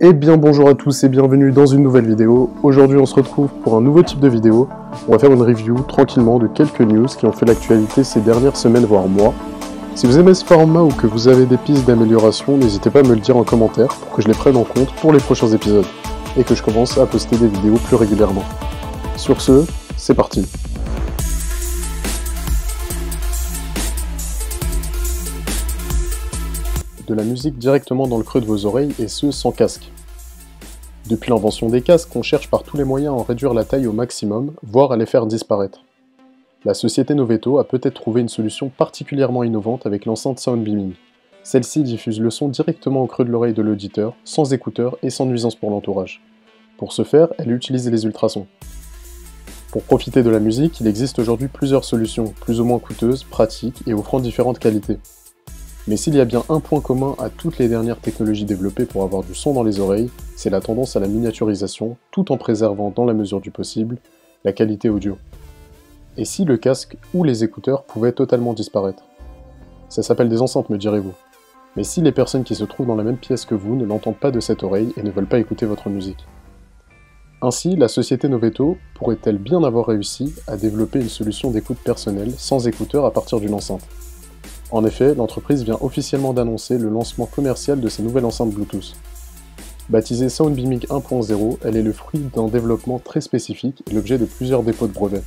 Eh bien bonjour à tous et bienvenue dans une nouvelle vidéo. Aujourd'hui on se retrouve pour un nouveau type de vidéo. On va faire une review tranquillement de quelques news qui ont fait l'actualité ces dernières semaines voire mois. Si vous aimez ce format ou que vous avez des pistes d'amélioration, n'hésitez pas à me le dire en commentaire pour que je les prenne en compte pour les prochains épisodes et que je commence à poster des vidéos plus régulièrement. Sur ce, c'est parti. De la musique directement dans le creux de vos oreilles et ce sans casque. Depuis l'invention des casques, on cherche par tous les moyens à en réduire la taille au maximum, voire à les faire disparaître. La société Noveto a peut-être trouvé une solution particulièrement innovante avec l'enceinte Soundbeaming. Celle-ci diffuse le son directement au creux de l'oreille de l'auditeur, sans écouteurs et sans nuisance pour l'entourage. Pour ce faire, elle utilise les ultrasons. Pour profiter de la musique, il existe aujourd'hui plusieurs solutions, plus ou moins coûteuses, pratiques et offrant différentes qualités. Mais s'il y a bien un point commun à toutes les dernières technologies développées pour avoir du son dans les oreilles, c'est la tendance à la miniaturisation, tout en préservant dans la mesure du possible la qualité audio. Et si le casque ou les écouteurs pouvaient totalement disparaître? Ça s'appelle des enceintes, me direz-vous. Mais si les personnes qui se trouvent dans la même pièce que vous ne l'entendent pas de cette oreille et ne veulent pas écouter votre musique? Ainsi, la société Noveto pourrait-elle bien avoir réussi à développer une solution d'écoute personnelle sans écouteurs à partir d'une enceinte? En effet, l'entreprise vient officiellement d'annoncer le lancement commercial de sa nouvelle enceinte Bluetooth. Baptisée Soundbeaming 1.0, elle est le fruit d'un développement très spécifique et l'objet de plusieurs dépôts de brevets.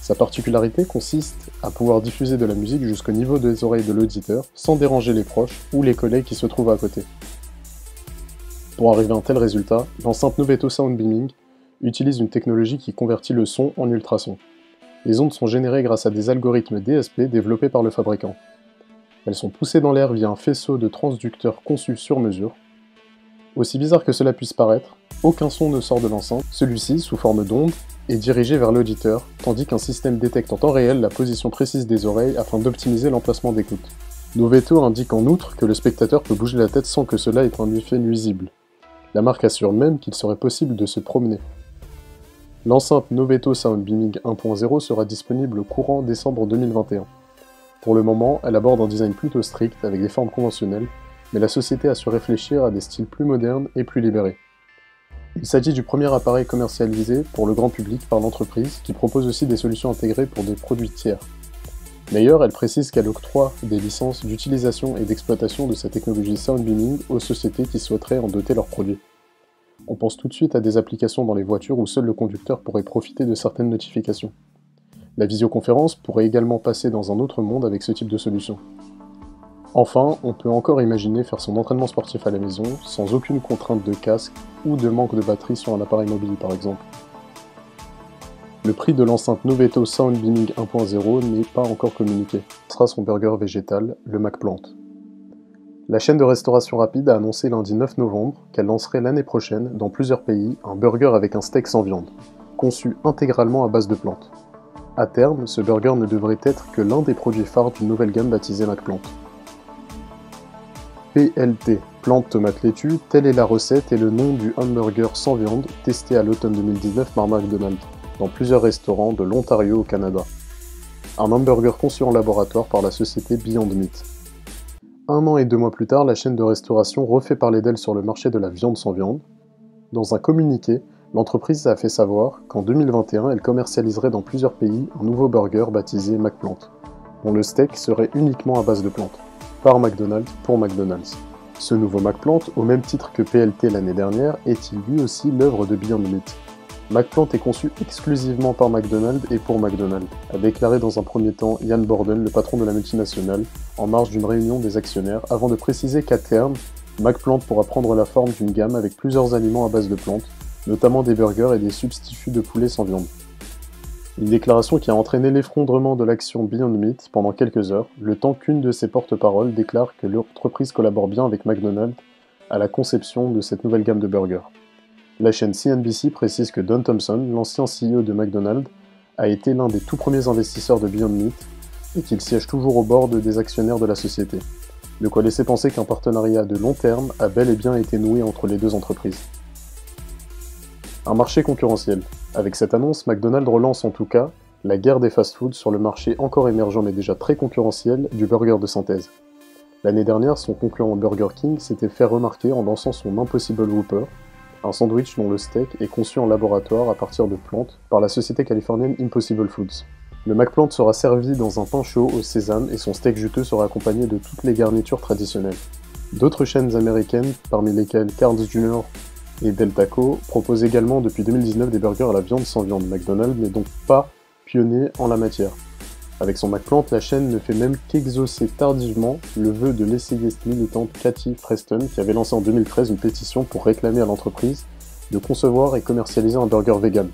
Sa particularité consiste à pouvoir diffuser de la musique jusqu'au niveau des oreilles de l'auditeur sans déranger les proches ou les collègues qui se trouvent à côté. Pour arriver à un tel résultat, l'enceinte Noveto Soundbeaming utilise une technologie qui convertit le son en ultrasons. Les ondes sont générées grâce à des algorithmes DSP développés par le fabricant. Elles sont poussées dans l'air via un faisceau de transducteurs conçus sur mesure. Aussi bizarre que cela puisse paraître, aucun son ne sort de l'enceinte, celui-ci, sous forme d'onde, est dirigé vers l'auditeur, tandis qu'un système détecte en temps réel la position précise des oreilles afin d'optimiser l'emplacement d'écoute. Noveto indique en outre que le spectateur peut bouger la tête sans que cela ait un effet nuisible. La marque assure même qu'il serait possible de se promener. L'enceinte Noveto Soundbeaming 1.0 sera disponible courant décembre 2021. Pour le moment, elle aborde un design plutôt strict avec des formes conventionnelles, mais la société a su réfléchir à des styles plus modernes et plus libérés. Il s'agit du premier appareil commercialisé pour le grand public par l'entreprise, qui propose aussi des solutions intégrées pour des produits tiers. D'ailleurs, elle précise qu'elle octroie des licences d'utilisation et d'exploitation de sa technologie Soundbeaming aux sociétés qui souhaiteraient en doter leurs produits. On pense tout de suite à des applications dans les voitures où seul le conducteur pourrait profiter de certaines notifications. La visioconférence pourrait également passer dans un autre monde avec ce type de solution. Enfin, on peut encore imaginer faire son entraînement sportif à la maison sans aucune contrainte de casque ou de manque de batterie sur un appareil mobile par exemple. Le prix de l'enceinte Noveto Soundbeaming 1.0 n'est pas encore communiqué. Ce sera son burger végétal, le McPlant. La chaîne de restauration rapide a annoncé lundi 9 novembre qu'elle lancerait l'année prochaine, dans plusieurs pays, un burger avec un steak sans viande, conçu intégralement à base de plantes. À terme, ce burger ne devrait être que l'un des produits phares d'une nouvelle gamme baptisée McPlant. PLT, plante tomate laitue, telle est la recette et le nom du hamburger sans viande testé à l'automne 2019 par McDonald's, dans plusieurs restaurants de l'Ontario au Canada. Un hamburger conçu en laboratoire par la société Beyond Meat. 1 an et 2 mois plus tard, la chaîne de restauration refait parler d'elle sur le marché de la viande sans viande. Dans un communiqué, l'entreprise a fait savoir qu'en 2021, elle commercialiserait dans plusieurs pays un nouveau burger baptisé McPlant, dont le steak serait uniquement à base de plantes, par McDonald's pour McDonald's. Ce nouveau McPlant, au même titre que PLT l'année dernière, est-il lui aussi l'œuvre de Beyond Meat. McPlant est conçu exclusivement par McDonald's et pour McDonald's, a déclaré dans un premier temps Ian Borden, le patron de la multinationale, en marge d'une réunion des actionnaires, avant de préciser qu'à terme, McPlant pourra prendre la forme d'une gamme avec plusieurs aliments à base de plantes, notamment des burgers et des substituts de poulet sans viande. Une déclaration qui a entraîné l'effondrement de l'action Beyond Meat pendant quelques heures, le temps qu'une de ses porte-paroles déclare que l'entreprise collabore bien avec McDonald's à la conception de cette nouvelle gamme de burgers. La chaîne CNBC précise que Don Thompson, l'ancien CEO de McDonald's, a été l'un des tout premiers investisseurs de Beyond Meat et qu'il siège toujours au bord des actionnaires de la société. De quoi laisser penser qu'un partenariat de long terme a bel et bien été noué entre les deux entreprises. Un marché concurrentiel. Avec cette annonce, McDonald's relance en tout cas la guerre des fast-foods sur le marché encore émergent mais déjà très concurrentiel du burger de synthèse. L'année dernière, son concurrent Burger King s'était fait remarquer en lançant son Impossible Whopper, un sandwich dont le steak est conçu en laboratoire à partir de plantes par la société californienne Impossible Foods. Le McPlant sera servi dans un pain chaud au sésame et son steak juteux sera accompagné de toutes les garnitures traditionnelles. D'autres chaînes américaines, parmi lesquelles Carl's Jr. et Del Taco, proposent également depuis 2019 des burgers à la viande sans viande. McDonald's n'est donc pas pionnier en la matière. Avec son McPlant, la chaîne ne fait même qu'exaucer tardivement le vœu de l'essayiste militante Cathy Preston qui avait lancé en 2013 une pétition pour réclamer à l'entreprise de concevoir et commercialiser un burger vegan.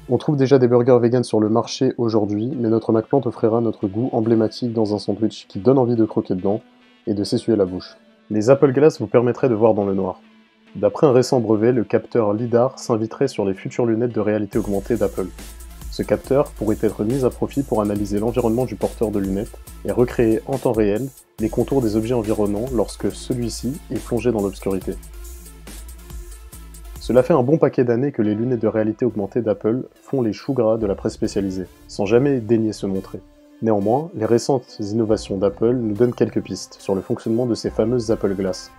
On trouve déjà des burgers vegan sur le marché aujourd'hui, mais notre McPlant offrira notre goût emblématique dans un sandwich qui donne envie de croquer dedans et de s'essuyer la bouche. Les Apple Glass vous permettraient de voir dans le noir. D'après un récent brevet, le capteur LiDAR s'inviterait sur les futures lunettes de réalité augmentée d'Apple. Ce capteur pourrait être mis à profit pour analyser l'environnement du porteur de lunettes et recréer en temps réel les contours des objets environnants lorsque celui-ci est plongé dans l'obscurité. Cela fait un bon paquet d'années que les lunettes de réalité augmentée d'Apple font les choux gras de la presse spécialisée, sans jamais daigner se montrer. Néanmoins, les récentes innovations d'Apple nous donnent quelques pistes sur le fonctionnement de ces fameuses Apple Glass.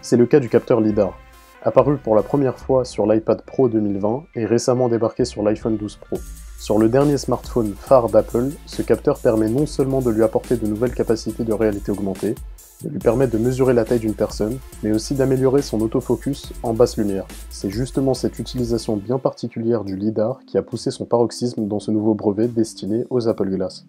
C'est le cas du capteur LiDAR, apparu pour la première fois sur l'iPad Pro 2020 et récemment débarqué sur l'iPhone 12 Pro. Sur le dernier smartphone phare d'Apple, ce capteur permet non seulement de lui apporter de nouvelles capacités de réalité augmentée, de lui permettre de mesurer la taille d'une personne, mais aussi d'améliorer son autofocus en basse lumière. C'est justement cette utilisation bien particulière du LiDAR qui a poussé son paroxysme dans ce nouveau brevet destiné aux Apple Glass.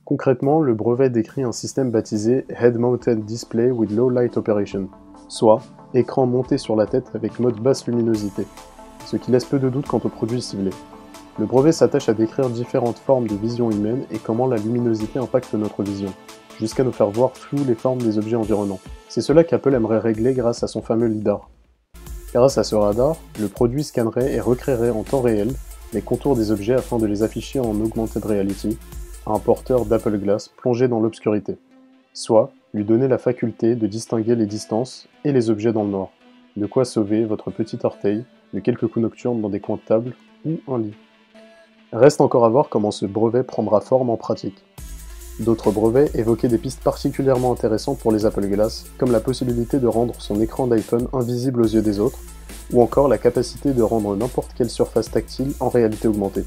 Concrètement, le brevet décrit un système baptisé Head Mounted Display with Low Light Operation, soit écran monté sur la tête avec mode basse luminosité, ce qui laisse peu de doute quant au produit ciblé. Le brevet s'attache à décrire différentes formes de vision humaine et comment la luminosité impacte notre vision, jusqu'à nous faire voir floues les formes des objets environnants. C'est cela qu'Apple aimerait régler grâce à son fameux LiDAR. Grâce à ce radar, le produit scannerait et recréerait en temps réel les contours des objets afin de les afficher en augmented reality à un porteur d'Apple Glass plongé dans l'obscurité, soit lui donner la faculté de distinguer les distances et les objets dans le noir, de quoi sauver votre petit orteil de quelques coups nocturnes dans des coins de table ou un lit. Reste encore à voir comment ce brevet prendra forme en pratique. D'autres brevets évoquaient des pistes particulièrement intéressantes pour les Apple Glass, comme la possibilité de rendre son écran d'iPhone invisible aux yeux des autres, ou encore la capacité de rendre n'importe quelle surface tactile en réalité augmentée.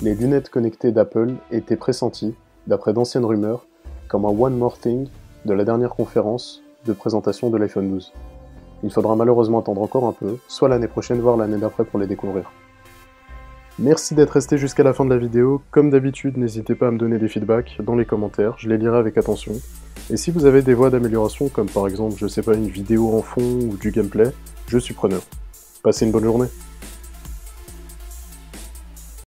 Les lunettes connectées d'Apple étaient pressenties, d'après d'anciennes rumeurs, comme un One More Thing de la dernière conférence de présentation de l'iPhone 12. Il faudra malheureusement attendre encore un peu, soit l'année prochaine, voire l'année d'après pour les découvrir. Merci d'être resté jusqu'à la fin de la vidéo. Comme d'habitude, n'hésitez pas à me donner des feedbacks dans les commentaires, je les lirai avec attention. Et si vous avez des voies d'amélioration, comme par exemple, je sais pas, une vidéo en fond ou du gameplay, je suis preneur. Passez une bonne journée.